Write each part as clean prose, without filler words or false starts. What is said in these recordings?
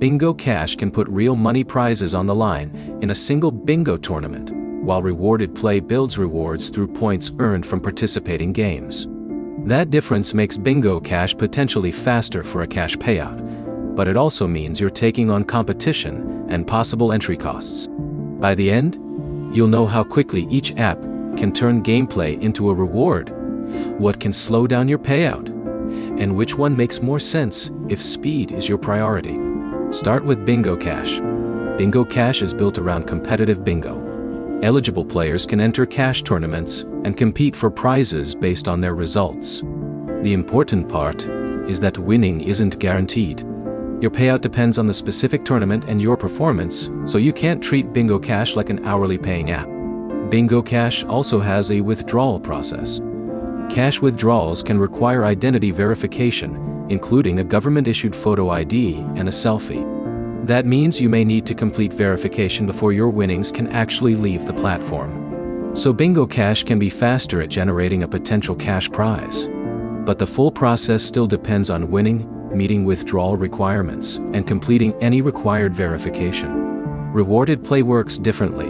Bingo Cash can put real money prizes on the line in a single bingo tournament, while Rewarded Play builds rewards through points earned from participating games. That difference makes Bingo Cash potentially faster for a cash payout, but it also means you're taking on competition and possible entry costs. By the end, you'll know how quickly each app can turn gameplay into a reward, what can slow down your payout, and which one makes more sense if speed is your priority. Start with Bingo Cash. Bingo Cash is built around competitive bingo. Eligible players can enter cash tournaments and compete for prizes based on their results. The important part is that winning isn't guaranteed. Your payout depends on the specific tournament and your performance, so you can't treat Bingo Cash like an hourly paying app. Bingo Cash also has a withdrawal process. Cash withdrawals can require identity verification, including a government-issued photo ID and a selfie. That means you may need to complete verification before your winnings can actually leave the platform. So Bingo Cash can be faster at generating a potential cash prize. But the full process still depends on winning, meeting withdrawal requirements, and completing any required verification. Rewarded Play works differently.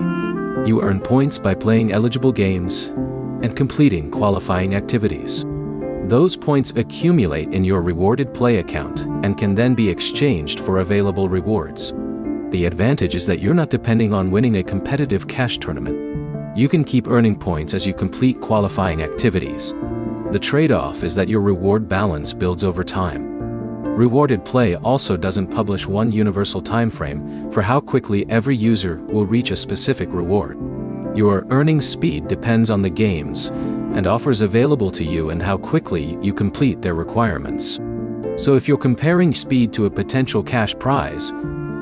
You earn points by playing eligible games and completing qualifying activities. Those points accumulate in your Rewarded Play account and can then be exchanged for available rewards. The advantage is that you're not depending on winning a competitive cash tournament. You can keep earning points as you complete qualifying activities. The trade-off is that your reward balance builds over time. Rewarded Play also doesn't publish one universal timeframe for how quickly every user will reach a specific reward. Your earning speed depends on the games and offers available to you and how quickly you complete their requirements. So if you're comparing speed to a potential cash prize,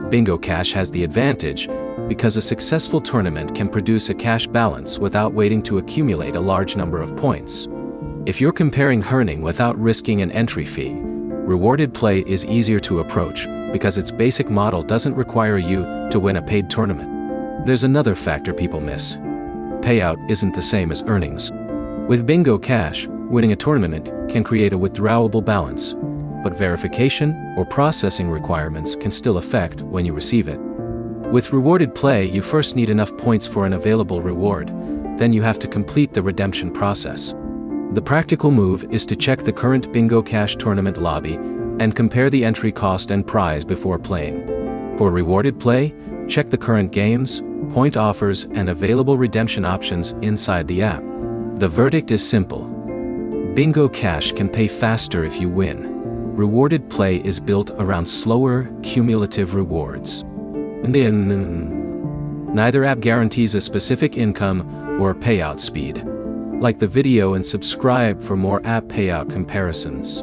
Bingo Cash has the advantage because a successful tournament can produce a cash balance without waiting to accumulate a large number of points. If you're comparing earning without risking an entry fee, Rewarded Play is easier to approach because its basic model doesn't require you to win a paid tournament. There's another factor people miss. Payout isn't the same as earnings. With Bingo Cash, winning a tournament can create a withdrawable balance, but verification or processing requirements can still affect when you receive it. With Rewarded Play, you first need enough points for an available reward, then you have to complete the redemption process. The practical move is to check the current Bingo Cash tournament lobby and compare the entry cost and prize before playing. For Rewarded Play, check the current games, point offers, and available redemption options inside the app. The verdict is simple. Bingo Cash can pay faster if you win. Rewarded Play is built around slower, cumulative rewards. Neither app guarantees a specific income or payout speed. Like the video and subscribe for more app payout comparisons.